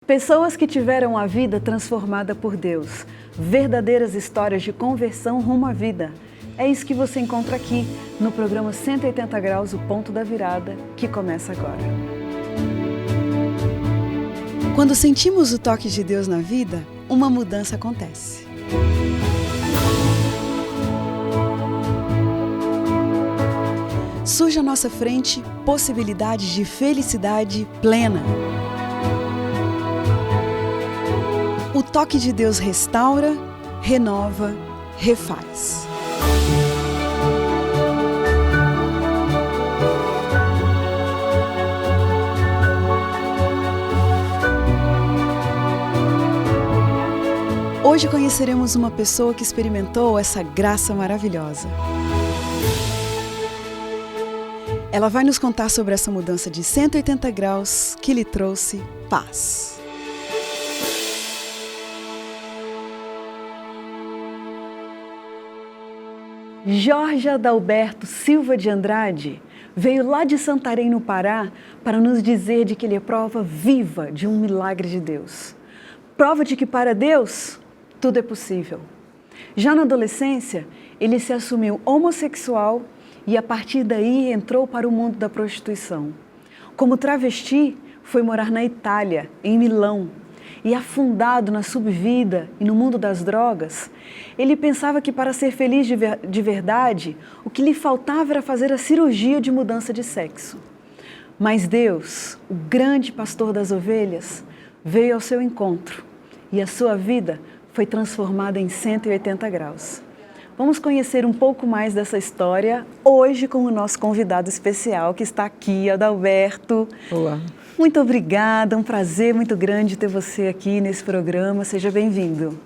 Pessoas que tiveram a vida transformada por Deus. Verdadeiras histórias de conversão rumo à vida. É isso que você encontra aqui no programa 180 Graus, o Ponto da Virada, que começa agora. Quando sentimos o toque de Deus na vida, uma mudança acontece. Surge à nossa frente possibilidades de felicidade plena. O toque de Deus restaura, renova, refaz. Hoje conheceremos uma pessoa que experimentou essa graça maravilhosa. Ela vai nos contar sobre essa mudança de 180 graus que lhe trouxe paz. Jorge Adalberto Silva de Andrade veio lá de Santarém, no Pará, para nos dizer de que ele é prova viva de um milagre de Deus. Prova de que para Deus tudo é possível. Já na adolescência, ele se assumiu homossexual e a partir daí entrou para o mundo da prostituição. Como travesti, foi morar na Itália, em Milão, e afundado na subvida e no mundo das drogas, ele pensava que para ser feliz de verdade, o que lhe faltava era fazer a cirurgia de mudança de sexo. Mas Deus, o grande pastor das ovelhas, veio ao seu encontro e a sua vida foi transformada em 180 graus. Vamos conhecer um pouco mais dessa história hoje com o nosso convidado especial que está aqui, Adalberto. Olá. Muito obrigada, um prazer muito grande ter você aqui nesse programa. Seja bem-vindo.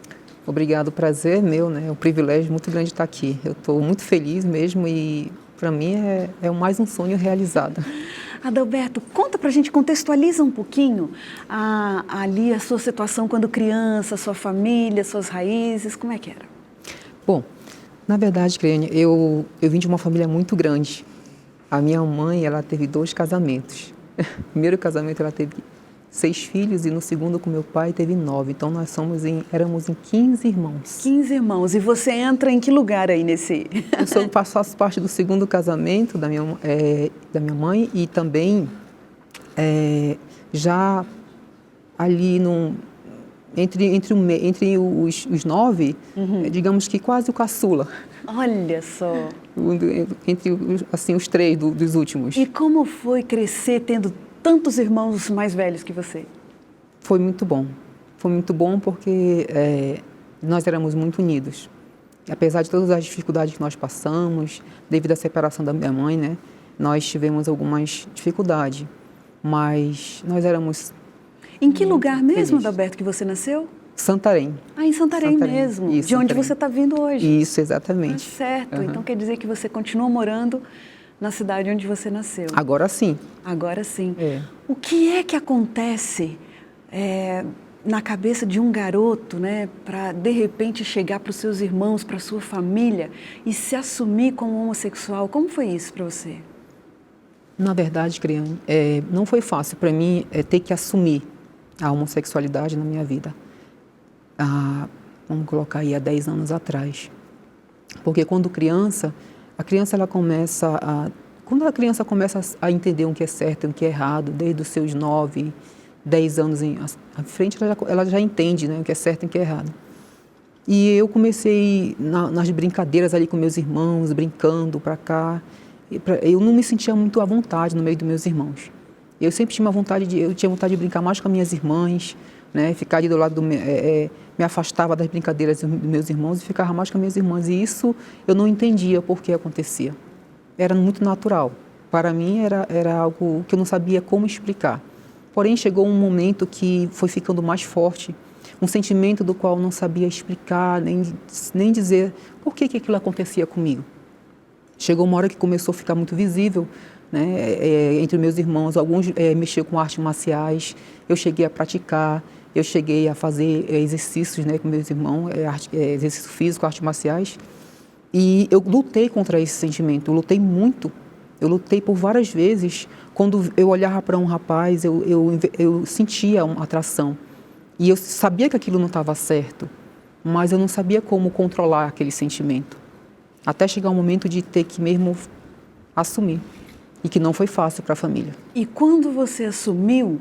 Obrigado, o prazer é meu, né? É um privilégio muito grande estar aqui. Eu estou muito feliz mesmo e para mim é mais um sonho realizado. Adalberto, conta pra gente, contextualiza um pouquinho ali a sua situação quando criança, sua família, suas raízes, como é que era? Bom, na verdade, Cleane, eu vim de uma família muito grande. A minha mãe, ela teve 2 casamentos. No primeiro casamento ela teve 6 filhos e no segundo com meu pai teve 9. Então nós éramos em 15 irmãos. 15 irmãos. E você entra em que lugar aí nesse? Eu faço parte do segundo casamento da minha mãe e também já ali entre os 9, digamos que quase o caçula. Olha só. Entre os 3 dos últimos. E como foi crescer tendo tantos irmãos mais velhos que você? Foi muito bom. Foi muito bom porque nós éramos muito unidos. Apesar de todas as dificuldades que nós passamos, devido à separação da minha mãe, né, nós tivemos algumas dificuldades, mas nós éramos... Em que lugar mesmo, felizes. Adalberto, que você nasceu? Santarém. Em Santarém mesmo, Isso, de onde Santarém. você está vindo hoje. Isso, exatamente. Certo, então quer dizer que você continua morando na cidade onde você nasceu. Agora sim. Agora sim. É. O que é que acontece na cabeça de um garoto, né, para de repente chegar para os seus irmãos, para a sua família e se assumir como homossexual? Como foi isso para você? Na verdade, Criane, não foi fácil para mim ter que assumir a homossexualidade na minha vida. Vamos colocar aí há 10 anos atrás. Porque quando quando a criança começa a entender o que é certo e o que é errado, desde os seus 9, 10 anos à frente, ela já entende, né, o que é certo e o que é errado. E eu comecei nas brincadeiras ali com meus irmãos, brincando para cá. Eu não me sentia muito à vontade no meio dos meus irmãos. Eu sempre tinha vontade de brincar mais com as minhas irmãs, né, ficar ali do lado me afastava das brincadeiras dos meus irmãos e ficava mais com as minhas irmãs. E isso eu não entendia por que acontecia. Era muito natural. Para mim era algo que eu não sabia como explicar. Porém, chegou um momento que foi ficando mais forte, um sentimento do qual eu não sabia explicar, nem dizer por que aquilo acontecia comigo. Chegou uma hora que começou a ficar muito visível, né, entre meus irmãos. Alguns mexiam com artes marciais, eu cheguei a praticar, eu cheguei a fazer exercícios, né, com meus irmãos, exercício físico, artes marciais. E eu lutei contra esse sentimento, eu lutei muito. Eu lutei por várias vezes. Quando eu olhava para um rapaz, eu sentia uma atração. E eu sabia que aquilo não estava certo, mas eu não sabia como controlar aquele sentimento. Até chegar o momento de ter que mesmo assumir. E que não foi fácil para a família. E quando você assumiu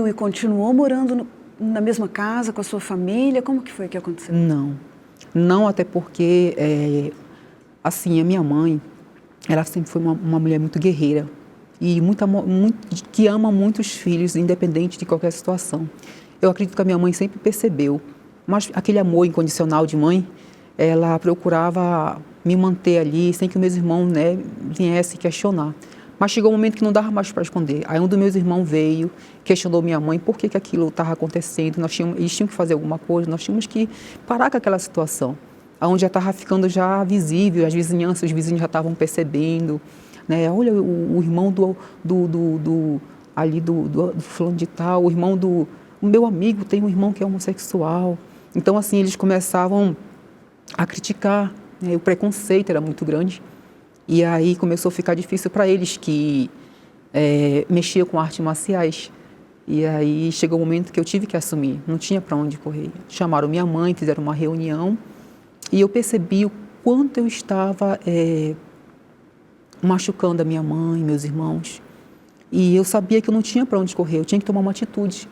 e continuou morando na mesma casa com a sua família? Como que foi que aconteceu? Não, até porque, assim, a minha mãe, ela sempre foi uma mulher muito guerreira e que ama muitos filhos, independente de qualquer situação. Eu acredito que a minha mãe sempre percebeu, mas aquele amor incondicional de mãe, ela procurava me manter ali, sem que meus irmãos, né, viessem questionar. Mas chegou um momento que não dava mais para esconder. Aí um dos meus irmãos veio, questionou minha mãe por que aquilo estava acontecendo. Eles tinham que fazer alguma coisa, nós tínhamos que parar com aquela situação. Onde já estava ficando já visível, as vizinhanças, os vizinhos já estavam percebendo. Né? Olha, o irmão do fulano de tal, o meu amigo tem um irmão que é homossexual. Então, assim, eles começavam a criticar, né? O preconceito era muito grande. E aí começou a ficar difícil para eles que mexiam com artes marciais. E aí chegou o momento que eu tive que assumir, não tinha para onde correr. Chamaram minha mãe, fizeram uma reunião e eu percebi o quanto eu estava machucando a minha mãe, meus irmãos. E eu sabia que eu não tinha para onde correr, eu tinha que tomar uma atitude.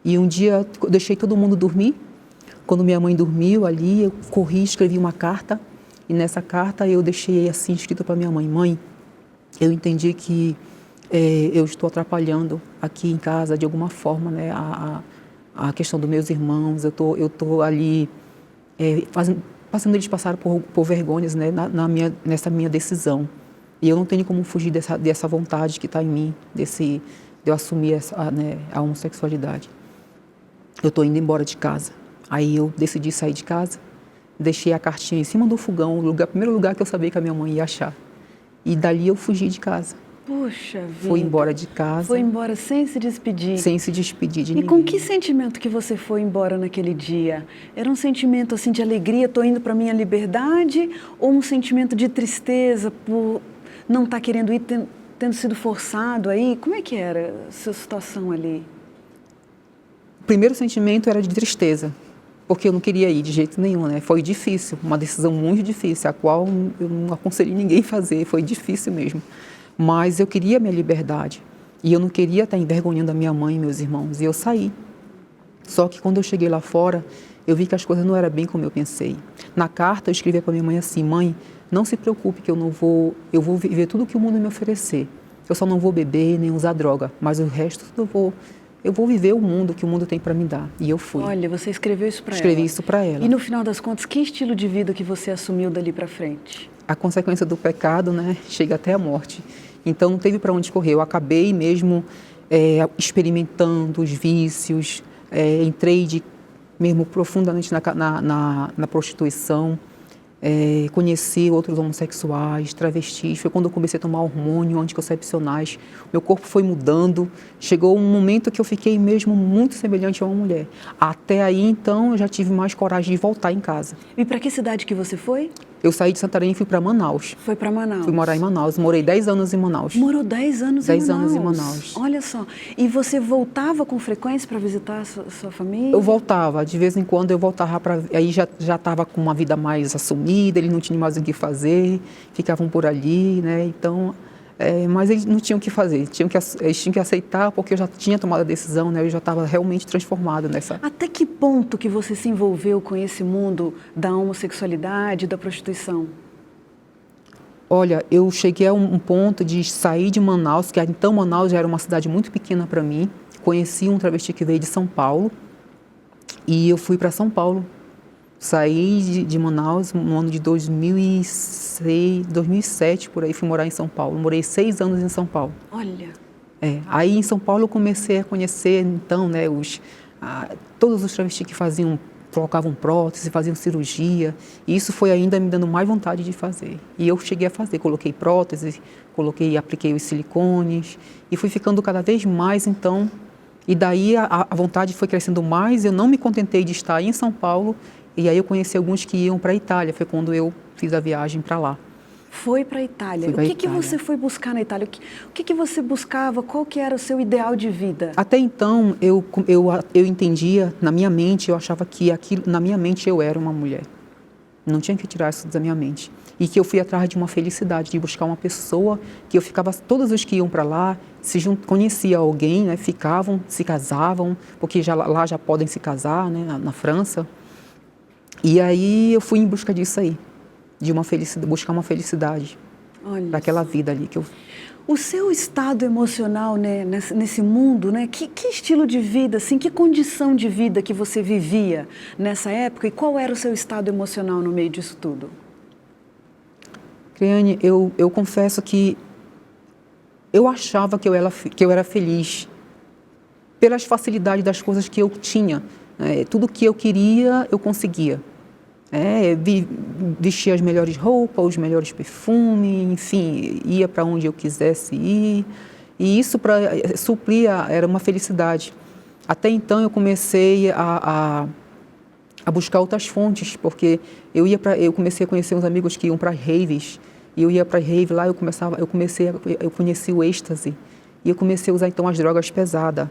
E um dia eu deixei todo mundo dormir. Quando minha mãe dormiu ali, eu corri, escrevi uma carta. E nessa carta eu deixei assim escrito para minha mãe: mãe, eu entendi que eu estou atrapalhando aqui em casa de alguma forma, né, a questão dos meus irmãos. Eu tô ali fazendo eles passarem por vergonhas, né, nessa minha decisão. E eu não tenho como fugir dessa vontade que está em mim, de eu assumir a homossexualidade. Eu estou indo embora de casa. Aí eu decidi sair de casa. Deixei a cartinha em cima do fogão, o primeiro lugar que eu sabia que a minha mãe ia achar. E dali eu fugi de casa. Puxa vida. Fui embora de casa. Foi embora sem se despedir. Sem se despedir de ninguém. E com que sentimento que você foi embora naquele dia? Era um sentimento assim de alegria, estou indo para minha liberdade? Ou um sentimento de tristeza por não estar querendo ir, tendo sido forçado aí? Como é que era a sua situação ali? O primeiro sentimento era de tristeza. Porque eu não queria ir de jeito nenhum, né? Foi difícil, uma decisão muito difícil, a qual eu não aconselhei ninguém a fazer, foi difícil mesmo. Mas eu queria minha liberdade e eu não queria estar envergonhando a minha mãe e meus irmãos, e eu saí. Só que quando eu cheguei lá fora, eu vi que as coisas não eram bem como eu pensei. Na carta eu escrevi para minha mãe assim: mãe, não se preocupe que eu vou viver tudo que o mundo me oferecer. Eu só não vou beber nem usar droga, mas o resto eu vou viver o mundo que o mundo tem para me dar. E eu fui. Olha, você escreveu isso para ela. Escrevi isso para ela. E no final das contas, que estilo de vida que você assumiu dali para frente? A consequência do pecado, né, chega até a morte. Então não teve para onde correr. Eu acabei mesmo experimentando os vícios, entrei mesmo profundamente na prostituição. Conheci outros homossexuais, travestis. Foi quando eu comecei a tomar hormônio, anticoncepcionais. Meu corpo foi mudando. Chegou um momento que eu fiquei mesmo muito semelhante a uma mulher. Até aí, então, eu já tive mais coragem de voltar em casa. E para que cidade que você foi? Eu saí de Santarém e fui para Manaus. Foi para Manaus? Fui morar em Manaus. Morei 10 anos em Manaus. Morou 10 anos em Manaus? 10 anos em Manaus. Olha só. E você voltava com frequência para visitar a sua família? Eu voltava. De vez em quando eu voltava para... Aí já estava com uma vida mais assumida, eles não tinham mais o que fazer, ficavam por ali, né? Então... mas eles não tinham o que fazer, eles tinham que aceitar, porque eu já tinha tomado a decisão, né? Eu já estava realmente transformado nessa... Até que ponto que você se envolveu com esse mundo da homossexualidade, da prostituição? Olha, eu cheguei a um ponto de sair de Manaus, que então Manaus já era uma cidade muito pequena para mim. Conheci um travesti que veio de São Paulo e eu fui para São Paulo. Saí de Manaus no ano de 2007, por aí, fui morar em São Paulo. Morei 6 anos em São Paulo. Olha! Aí em São Paulo eu comecei a conhecer, então, né, todos os travestis que colocavam prótese, faziam cirurgia. E isso foi ainda me dando mais vontade de fazer. E eu cheguei a fazer, coloquei prótese, apliquei os silicones e fui ficando cada vez mais, então. E daí a vontade foi crescendo mais, eu não me contentei de estar em São Paulo. E aí eu conheci alguns que iam para a Itália, foi quando eu fiz a viagem para lá. Foi para a Itália. Fui O pra que Itália. você foi buscar na Itália? O que você buscava? Qual que era o seu ideal de vida? Até então, eu entendia, na minha mente, eu achava que aquilo, na minha mente eu era uma mulher. Não tinha que tirar isso da minha mente. E que eu fui atrás de uma felicidade, de buscar uma pessoa que eu ficava, todos os que iam para lá, conhecia alguém, né, ficavam, se casavam, porque lá já podem se casar, né, na França. E aí eu fui em busca disso aí, de uma felicidade, buscar uma felicidade Olha, daquela vida ali que eu... o seu estado emocional, né, nesse mundo, né, que estilo de vida, assim, que condição de vida que você vivia nessa época e qual era o seu estado emocional no meio disso tudo? Criane, eu confesso que eu achava que eu era feliz pelas facilidades das coisas que eu tinha. Tudo que eu queria, eu conseguia. Vestia as melhores roupas, os melhores perfumes, enfim, ia para onde eu quisesse ir. E isso supria, era uma felicidade. Até então eu comecei a buscar outras fontes, porque eu comecei a conhecer uns amigos que iam para raves, e eu ia para rave lá, eu conheci o êxtase, e eu comecei a usar então as drogas pesadas.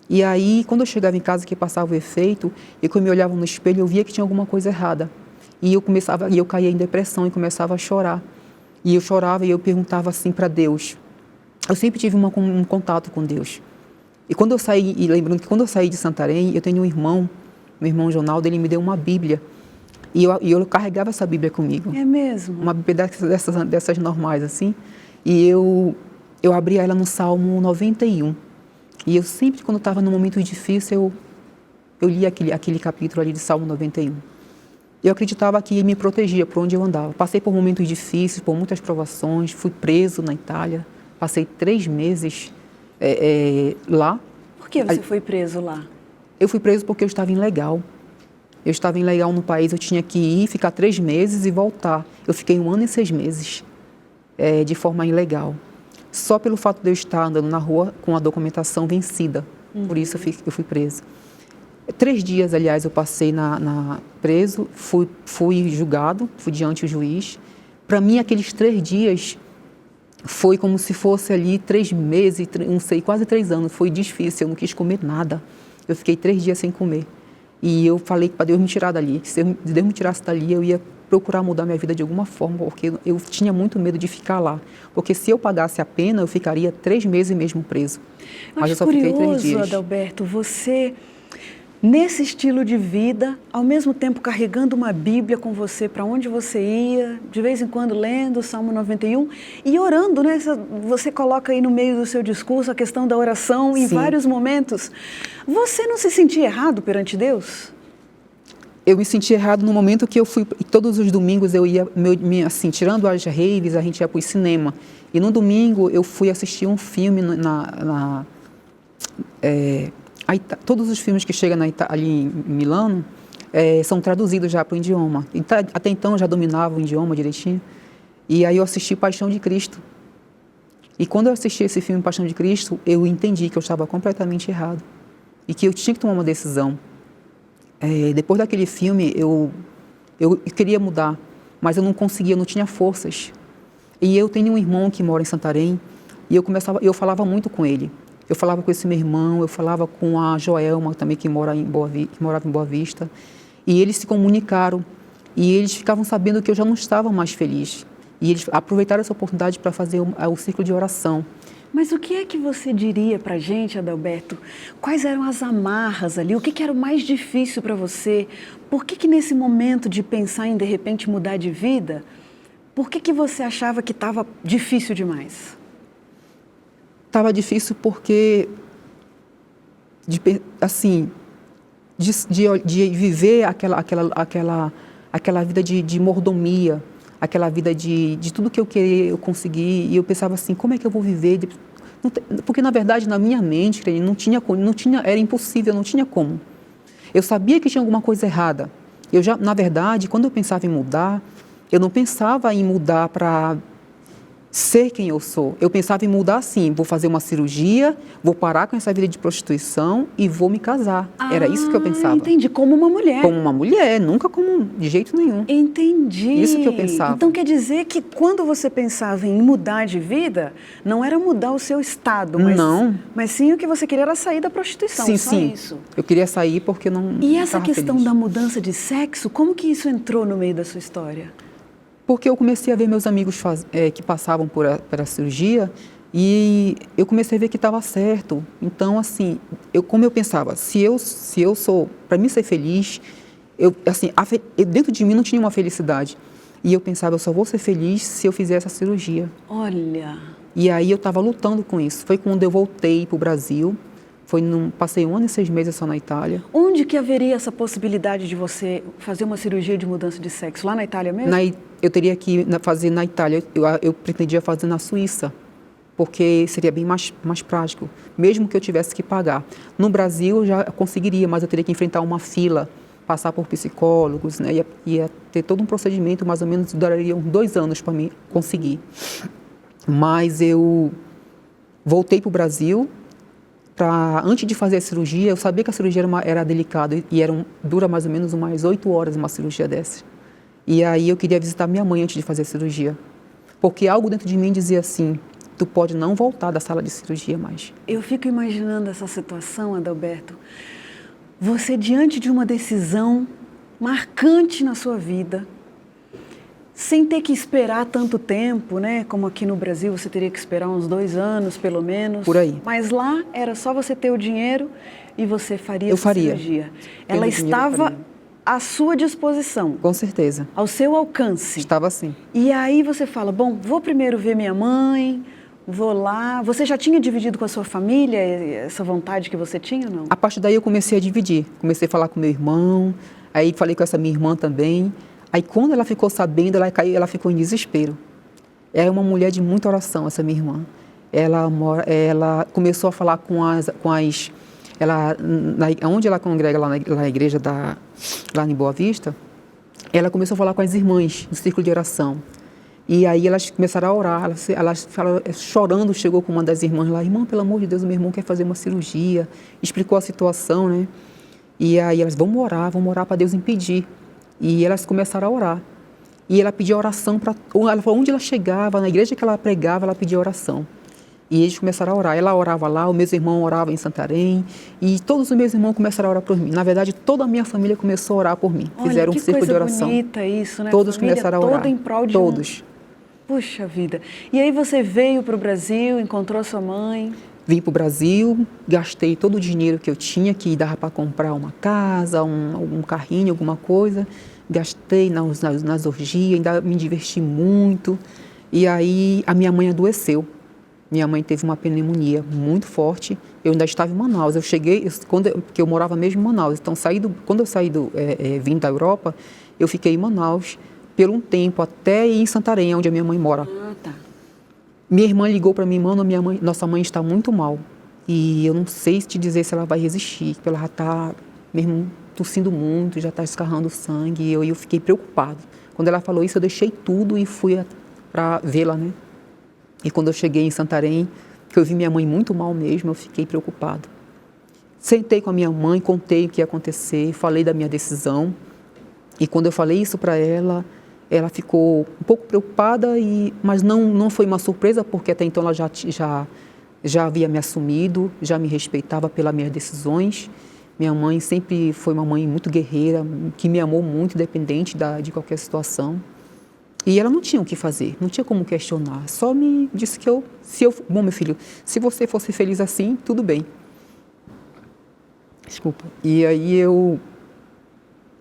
E aí, quando eu chegava em casa que passava o efeito, e quando eu me olhava no espelho, eu via que tinha alguma coisa errada. E eu caía em depressão e começava a chorar. E eu chorava e eu perguntava assim para Deus. Eu sempre tive um contato com Deus. E quando eu saí, e lembrando que quando eu saí de Santarém, eu tenho um irmão, meu irmão Jonaldo, ele me deu uma Bíblia. E eu carregava essa Bíblia comigo. É mesmo? Uma Bíblia dessas normais, assim. E eu abria ela no Salmo 91. E eu sempre, quando estava num momento difícil, eu lia aquele capítulo ali de Salmo 91. Eu acreditava que me protegia por onde eu andava. Passei por momentos difíceis, por muitas provações, fui preso na Itália, passei 3 meses lá. Por que você foi preso lá? Eu fui preso porque eu estava ilegal. Eu estava ilegal no país, eu tinha que ir, ficar 3 meses e voltar. Eu fiquei 1 ano e 6 meses de forma ilegal. Só pelo fato de eu estar andando na rua com a documentação vencida. Por isso eu fui preso. 3 dias, aliás, eu passei preso, fui julgado, fui diante do juiz. Para mim, aqueles 3 dias foi como se fosse ali 3 meses, não sei, quase 3 anos. Foi difícil, eu não quis comer nada. Eu fiquei 3 dias sem comer. E eu falei para Deus me tirar dali. Se Deus me tirasse dali, eu ia procurar mudar minha vida de alguma forma, porque eu tinha muito medo de ficar lá. Porque se eu pagasse a pena, eu ficaria 3 meses mesmo preso. Mas eu só fiquei 3 dias. Adalberto, você, nesse estilo de vida, ao mesmo tempo carregando uma Bíblia com você para onde você ia, de vez em quando lendo o Salmo 91 e orando, né? Você coloca aí no meio do seu discurso a questão da oração em vários momentos. Você não se sentia errado perante Deus? Eu me senti errado no momento que eu fui, todos os domingos eu ia, assim, tirando as raves, a gente ia para o cinema. E no domingo eu fui assistir um filme todos os filmes que chegam ali em Milano são traduzidos já para o idioma. Até então eu já dominava o idioma direitinho. E aí eu assisti Paixão de Cristo. E quando eu assisti esse filme Paixão de Cristo, eu entendi que eu estava completamente errado. E que eu tinha que tomar uma decisão. Depois daquele filme, eu queria mudar, mas eu não conseguia, eu não tinha forças. E eu tenho um irmão que mora em Santarém, e eu falava muito com ele. Eu falava com esse meu irmão, eu falava com a Joelma, também que morava em Boa Vista. E eles se comunicaram, e eles ficavam sabendo que eu já não estava mais feliz. E eles aproveitaram essa oportunidade para fazer o ciclo de oração. Mas o que é que você diria para a gente, Adalberto? Quais eram as amarras ali? O que era o mais difícil para você? Por que nesse momento de pensar em, de repente, mudar de vida, por que você achava que estava difícil demais? Estava difícil porque, assim, de viver aquela vida de mordomia, aquela vida de tudo que eu queria, eu consegui, e eu pensava assim, como é que eu vou viver? Porque, na verdade, na minha mente, era impossível, não tinha como. Eu sabia que tinha alguma coisa errada. Na verdade, quando eu pensava em mudar, eu não pensava em mudar para ser quem eu sou. Eu pensava em mudar assim, vou fazer uma cirurgia, vou parar com essa vida de prostituição e vou me casar. Era isso que eu pensava. Entendi, como uma mulher. Como uma mulher, nunca como de jeito nenhum. Entendi. Isso que eu pensava. Então quer dizer que quando você pensava em mudar de vida, não era mudar o seu estado, mas sim o que você queria era sair da prostituição, só isso. Eu queria sair porque não E essa questão feliz. da mudança de sexo, como que isso entrou no meio da sua história? Porque eu comecei a ver meus amigos que passavam por a cirurgia e eu comecei a ver que estava certo. Então, assim, como eu pensava, se eu sou, para mim ser feliz, dentro de mim não tinha uma felicidade. E eu pensava, eu só vou ser feliz se eu fizer essa cirurgia. Olha. E aí eu estava lutando com isso. Foi quando eu voltei para o Brasil. Passei 1 ano e 6 meses só na Itália. Onde que haveria essa possibilidade de você fazer uma cirurgia de mudança de sexo? Lá na Itália mesmo? Eu teria que fazer na Itália. Eu pretendia fazer na Suíça, porque seria bem mais prático, mesmo que eu tivesse que pagar. No Brasil eu já conseguiria, mas eu teria que enfrentar uma fila, passar por psicólogos, né? Ia ter todo um procedimento, mais ou menos duraria uns 2 anos para mim conseguir. Mas eu voltei para o Brasil. Antes de fazer a cirurgia, eu sabia que a cirurgia era delicada e dura mais ou menos umas 8 horas uma cirurgia dessa. E aí eu queria visitar minha mãe antes de fazer a cirurgia. Porque algo dentro de mim dizia assim, tu pode não voltar da sala de cirurgia mais. Eu fico imaginando essa situação, Adalberto. Você diante de uma decisão marcante na sua vida, sem ter que esperar tanto tempo, né? Como aqui no Brasil você teria que esperar uns 2 anos, pelo menos. Por aí. Mas lá era só você ter o dinheiro e você faria essa cirurgia. Ela estava à sua disposição. Com certeza. Ao seu alcance. Estava assim. E aí você fala, bom, vou primeiro ver minha mãe, vou lá. Você já tinha dividido com a sua família essa vontade que você tinha ou não? A partir daí eu comecei a dividir. Comecei a falar com meu irmão, aí falei com essa minha irmã também. Aí quando ela ficou sabendo, ela ficou em desespero. É uma mulher de muita oração, essa minha irmã. Ela começou a falar onde ela congrega lá na igreja lá em Boa Vista, ela começou a falar com as irmãs do círculo de oração. E aí elas começaram a orar, elas chorando, chegou com uma das irmãs lá, irmã, pelo amor de Deus, o meu irmão quer fazer uma cirurgia, explicou a situação, né? E aí elas, vamos orar para Deus impedir. E elas começaram a orar. E ela pedia oração ela falou, onde ela chegava, na igreja que ela pregava, ela pedia oração. E eles começaram a orar. Ela orava lá, o meu irmão orava em Santarém. E todos os meus irmãos começaram a orar por mim. Na verdade, toda a minha família começou a orar por mim. Olha, fizeram um círculo de oração. Bonita isso, né? Todos começaram a orar. Toda em prol de todos. Puxa vida. E aí você veio para o Brasil, encontrou sua mãe? Vim para o Brasil, gastei todo o dinheiro que eu tinha, que dava para comprar uma casa, um carrinho, alguma coisa. Gastei nas orgias, ainda me diverti muito. E aí a minha mãe adoeceu. Minha mãe teve uma pneumonia muito forte. Eu ainda estava em Manaus. Eu cheguei, porque eu morava mesmo em Manaus. Então, quando eu vim da Europa, eu fiquei em Manaus por um tempo, até ir em Santarém, onde a minha mãe mora. Ah, tá. Minha irmã ligou para mim, mano, nossa mãe está muito mal. E eu não sei te dizer se ela vai resistir, porque ela já está mesmo tossindo muito, já está escarrando sangue. E eu fiquei preocupado. Quando ela falou isso, eu deixei tudo e fui para vê-la, né? E quando eu cheguei em Santarém, que eu vi minha mãe muito mal mesmo, eu fiquei preocupado. Sentei com a minha mãe, contei o que ia acontecer, falei da minha decisão. E quando eu falei isso para ela, ela ficou um pouco preocupada, mas não foi uma surpresa, porque até então ela já havia me assumido, já me respeitava pelas minhas decisões. Minha mãe sempre foi uma mãe muito guerreira, que me amou muito, independente de qualquer situação. E ela não tinha o que fazer, não tinha como questionar. Só me disse que bom, meu filho, se você fosse feliz assim, tudo bem. Desculpa. E aí eu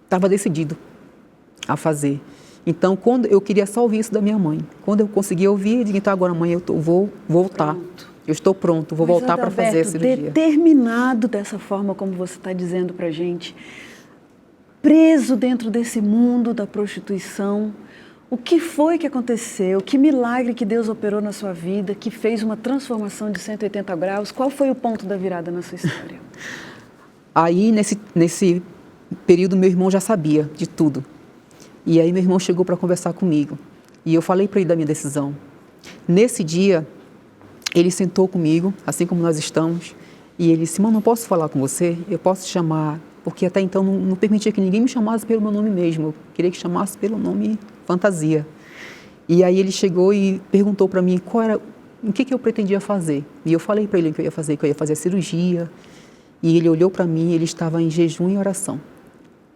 estava decidido a fazer. Então, quando eu queria só ouvir isso da minha mãe. Quando eu consegui ouvir, eu disse, então agora, mãe, eu vou voltar. Pronto. Eu estou pronto, vou voltar para fazer a cirurgia. Determinado dessa forma como você está dizendo para a gente, preso dentro desse mundo da prostituição, o que foi que aconteceu? Que milagre que Deus operou na sua vida, que fez uma transformação de 180 graus? Qual foi o ponto da virada na sua história? Aí, nesse período, meu irmão já sabia de tudo. E aí meu irmão chegou para conversar comigo. E eu falei para ele da minha decisão. Nesse dia, ele sentou comigo, assim como nós estamos, e ele disse, mano, não posso falar com você? Eu posso te chamar, porque até então não permitia que ninguém me chamasse pelo meu nome mesmo, eu queria que chamasse pelo nome fantasia. E aí ele chegou e perguntou para mim o que eu pretendia fazer. E eu falei para ele que eu ia fazer a cirurgia, e ele olhou para mim, ele estava em jejum e oração.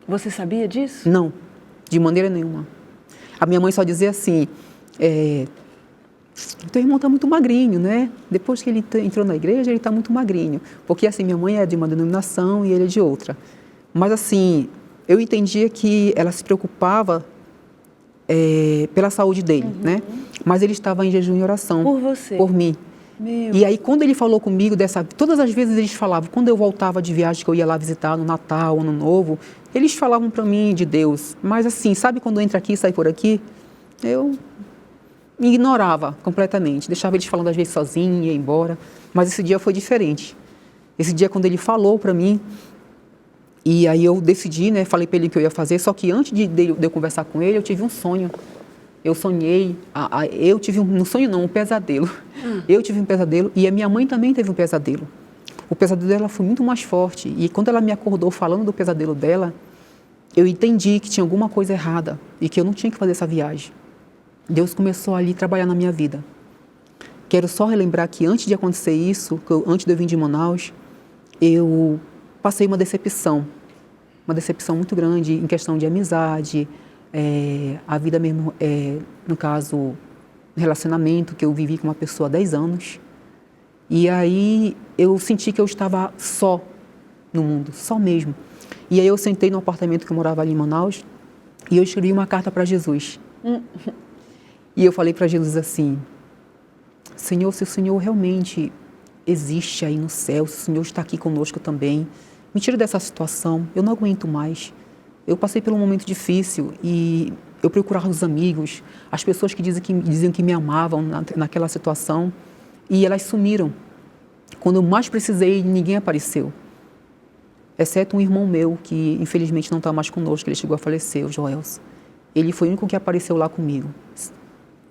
Você sabia disso? Não, de maneira nenhuma. A minha mãe só dizia assim, teu irmão está muito magrinho, né? Depois que ele entrou na igreja, ele está muito magrinho. Porque assim, minha mãe é de uma denominação e ele é de outra. Mas assim, eu entendia que ela se preocupava pela saúde dele, né? Mas ele estava em jejum e oração. Por você? Por mim. Meu. E aí, quando ele falou comigo todas as vezes eles falavam, quando eu voltava de viagem, que eu ia lá visitar no Natal, Ano Novo, eles falavam para mim de Deus. Mas assim, sabe quando entra aqui e sai por aqui? Eu me ignorava completamente. Deixava eles falando às vezes sozinho, ia embora. Mas esse dia foi diferente. Esse dia, quando ele falou para mim, e aí eu decidi, né? Falei para ele que eu ia fazer, só que antes de eu conversar com ele, eu tive um sonho. Eu sonhei, eu tive um sonho não, um pesadelo. Eu tive um pesadelo e a minha mãe também teve um pesadelo. O pesadelo dela foi muito mais forte e quando ela me acordou falando do pesadelo dela, eu entendi que tinha alguma coisa errada e que eu não tinha que fazer essa viagem. Deus começou ali a trabalhar na minha vida. Quero só relembrar que antes de acontecer isso, antes de eu vir de Manaus, eu passei uma decepção muito grande em questão de amizade, a vida mesmo, no caso, relacionamento, que eu vivi com uma pessoa há 10 anos. E aí eu senti que eu estava só no mundo, só mesmo. E aí eu sentei no apartamento que eu morava ali em Manaus e eu escrevi uma carta para Jesus. E eu falei para Jesus assim, Senhor, se o Senhor realmente existe aí no céu, se o Senhor está aqui conosco também, me tira dessa situação, eu não aguento mais. Eu passei por um momento difícil e eu procurava os amigos, as pessoas que diziam que me amavam naquela situação e elas sumiram. Quando eu mais precisei, ninguém apareceu. Exceto um irmão meu que infelizmente não está mais conosco, ele chegou a falecer, o Joelson. Ele foi o único que apareceu lá comigo.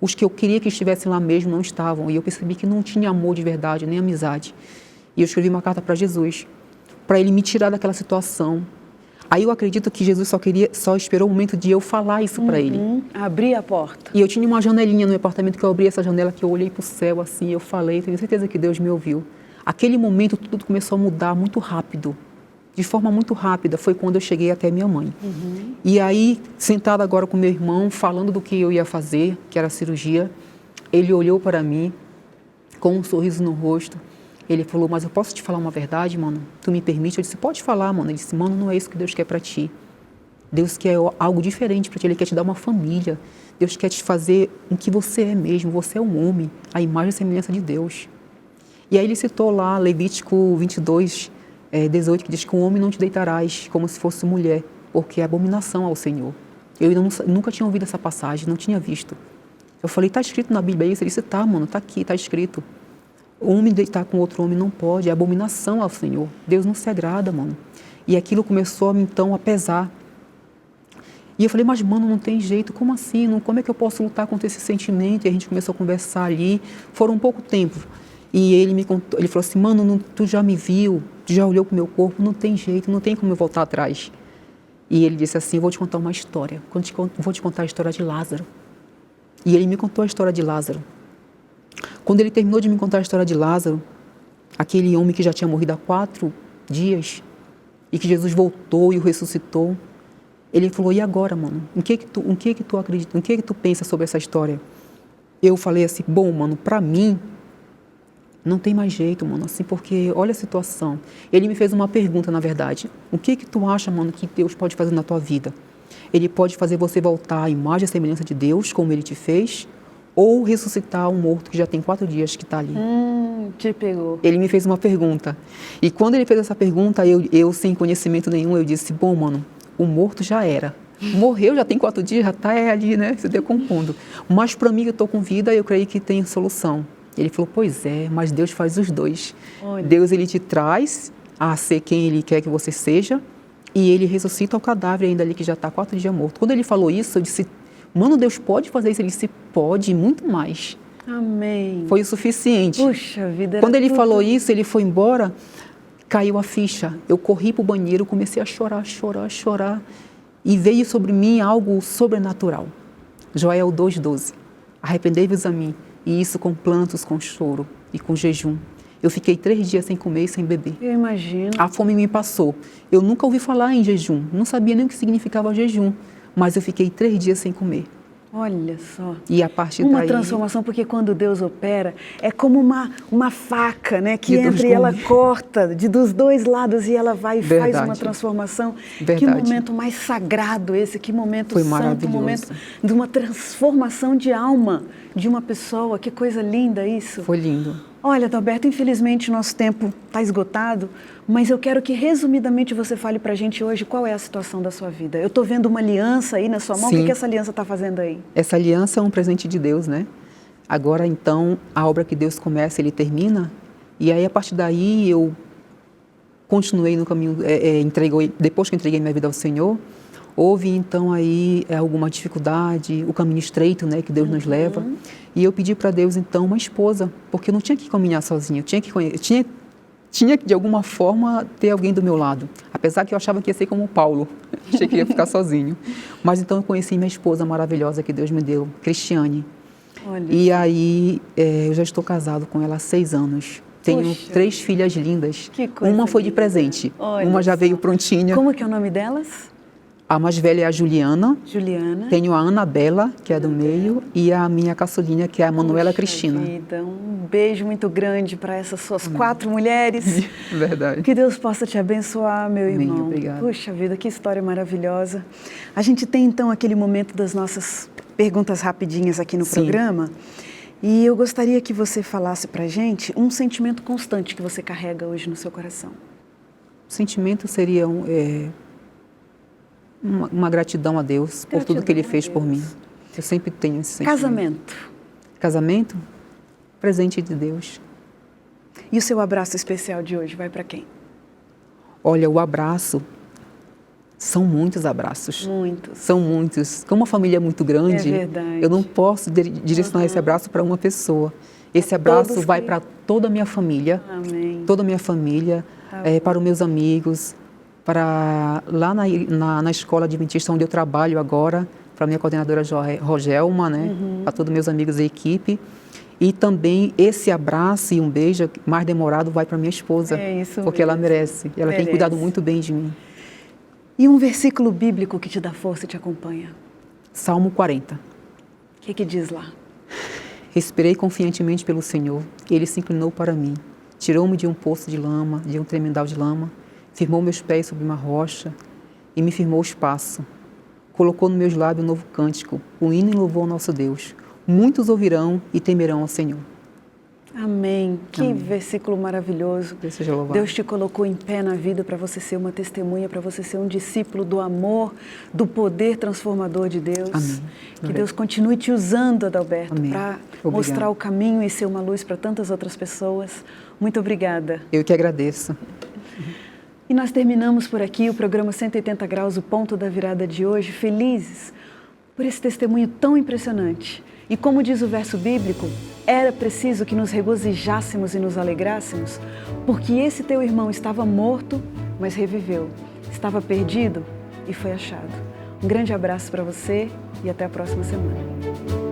Os que eu queria que estivessem lá mesmo não estavam e eu percebi que não tinha amor de verdade, nem amizade. E eu escrevi uma carta para Jesus, para ele me tirar daquela situação. Aí eu acredito que Jesus só esperou o momento de eu falar isso para ele. Abrir a porta. E eu tinha uma janelinha no meu apartamento que eu abri essa janela, que eu olhei para o céu assim, eu falei, tenho certeza que Deus me ouviu. Aquele momento tudo começou a mudar muito rápido, de forma muito rápida, foi quando eu cheguei até minha mãe. E aí, sentada agora com meu irmão, falando do que eu ia fazer, que era a cirurgia, ele olhou para mim com um sorriso no rosto. Ele falou, mas eu posso te falar uma verdade, mano? Tu me permite? Eu disse, pode falar, mano. Ele disse, mano, não é isso que Deus quer para ti. Deus quer algo diferente para ti. Ele quer te dar uma família. Deus quer te fazer o que você é mesmo. Você é um homem, a imagem e semelhança de Deus. E aí ele citou lá Levítico 22, 18, que diz que um homem não te deitarás como se fosse mulher, porque é abominação ao Senhor. Eu nunca tinha ouvido essa passagem, não tinha visto. Eu falei, está escrito na Bíblia isso? Ele disse, tá, mano, está aqui, está escrito. O homem deitar com outro homem não pode, é abominação ao Senhor. Deus não se agrada, mano. E aquilo começou, então, a pesar. E eu falei, mas, mano, não tem jeito, como assim? Como é que eu posso lutar contra esse sentimento? E a gente começou a conversar ali, foram um pouco tempo. E ele me contou, ele falou assim, mano, tu já me viu, tu já olhou para o meu corpo, não tem jeito, não tem como eu voltar atrás. E ele disse assim, vou te contar uma história, vou te contar a história de Lázaro. E ele me contou a história de Lázaro. Quando ele terminou de me contar a história de Lázaro, aquele homem que já tinha morrido há 4 dias e que Jesus voltou e o ressuscitou, ele falou, e agora, mano? Em que tu acredita? Em que tu pensa sobre essa história? Eu falei assim, bom, mano, pra mim não tem mais jeito, mano, assim, porque olha a situação. Ele me fez uma pergunta, na verdade. O que tu acha, mano, que Deus pode fazer na tua vida? Ele pode fazer você voltar à imagem e semelhança de Deus, como ele te fez, ou ressuscitar um morto que já tem 4 dias que está ali. Te pegou. Ele me fez uma pergunta. E quando ele fez essa pergunta, eu sem conhecimento nenhum, eu disse, bom, mano, o morto já era. Morreu, já tem 4 dias, já está ali, né, se decompondo. Mas para mim, que eu estou com vida, eu creio que tem solução. Ele falou, pois é, mas Deus faz os dois. Olha. Deus, ele te traz a ser quem ele quer que você seja, e ele ressuscita o cadáver ainda ali que já está 4 dias morto. Quando ele falou isso, eu disse, mano, Deus pode fazer isso? Ele disse, pode, muito mais. Amém. Foi o suficiente. Puxa vida. Quando ele falou isso, ele foi embora, caiu a ficha. Eu corri para o banheiro, comecei a chorar, chorar, chorar. E veio sobre mim algo sobrenatural. Joel 2,12. Arrependei-vos a mim, e isso com plantos, com choro e com jejum. Eu fiquei 3 dias sem comer e sem beber. Eu imagino. A fome me passou. Eu nunca ouvi falar em jejum, não sabia nem o que significava jejum, mas eu fiquei 3 dias sem comer. Olha só. E a partir uma daí... transformação, porque quando Deus opera, é como uma faca, né? Que De entra e ela corta dos 2 lados e ela vai e faz uma Verdade. transformação. Verdade. Que momento mais sagrado esse, que momento Foi santo, maravilhoso. momento de uma transformação de alma de uma pessoa. Que coisa linda isso. Foi lindo. Olha, Adalberto, infelizmente nosso tempo está esgotado, mas eu quero que resumidamente você fale para a gente hoje qual é a situação da sua vida. Eu estou vendo uma aliança aí na sua mão, Sim. o que essa aliança está fazendo aí? Essa aliança é um presente de Deus, né? Agora, então, a obra que Deus começa, Ele termina. E aí, a partir daí, eu continuei no caminho, depois que eu entreguei minha vida ao Senhor, houve, então, aí alguma dificuldade, o caminho estreito, né, que Deus nos leva. E eu pedi para Deus, então, uma esposa, porque eu não tinha que caminhar sozinha, tinha que, de alguma forma, ter alguém do meu lado. Apesar que eu achava que ia ser como Paulo, achei que ia ficar sozinho. Mas então eu conheci minha esposa maravilhosa que Deus me deu, Cristiane. Olha. E aí eu já estou casado com ela há 6 anos. Tenho Poxa. 3 filhas lindas. Que coisa Uma foi de linda. presente, Olha uma já só. veio prontinha. Como que é o nome delas? A mais velha é a Juliana. Juliana. Tenho a Anabela, que é do meio, e a minha caçulinha, que é a Manuela Poxa Cristina. vida, um beijo muito grande para essas suas 4 mulheres. Verdade. Que Deus possa te abençoar, meu Amém, irmão. obrigada. Puxa vida, que história maravilhosa. A gente tem então aquele momento das nossas perguntas rapidinhas aqui no Sim. programa. E eu gostaria que você falasse pra gente um sentimento constante que você carrega hoje no seu coração. O sentimento seria uma gratidão a Deus por tudo que Ele fez por mim. Eu sempre tenho esse sentimento. Casamento. Casamento? Presente de Deus. E o seu abraço especial de hoje vai para quem? Olha, o abraço, são muitos abraços. Muitos. São muitos. Como uma família é muito grande, É verdade. eu não posso direcionar esse abraço para uma pessoa. Esse abraço vai para toda a minha família. Amém. Toda a minha família, para os meus amigos, para lá na escola adventista onde eu trabalho agora, para a minha coordenadora Rogelma, né? Para todos os meus amigos e equipe. E também esse abraço e um beijo mais demorado vai para minha esposa, É isso porque ela mesmo. merece. Ela tem cuidado muito bem de mim. E um versículo bíblico que te dá força e te acompanha? Salmo 40. O que diz lá? Respirei confiantemente pelo Senhor, e Ele se inclinou para mim. Tirou-me de um poço de lama, de um tremendal de lama, firmou meus pés sobre uma rocha e me firmou os passos. Colocou no meus lábios um novo cântico, um hino em louvor ao nosso Deus. Muitos ouvirão e temerão ao Senhor. Amém. Que Amém. versículo maravilhoso. Deus seja louvado. Deus te colocou em pé na vida para você ser uma testemunha, para você ser um discípulo do amor, do poder transformador de Deus. Amém. Que Deus continue te usando, Adalberto, Amém. para Obrigado. mostrar o caminho e ser uma luz para tantas outras pessoas. Muito obrigada. Eu que agradeço. E nós terminamos por aqui o programa 180 Graus, o ponto da virada de hoje, felizes por esse testemunho tão impressionante. E como diz o verso bíblico, era preciso que nos regozijássemos e nos alegrássemos, porque esse teu irmão estava morto, mas reviveu. Estava perdido e foi achado. Um grande abraço para você e até a próxima semana.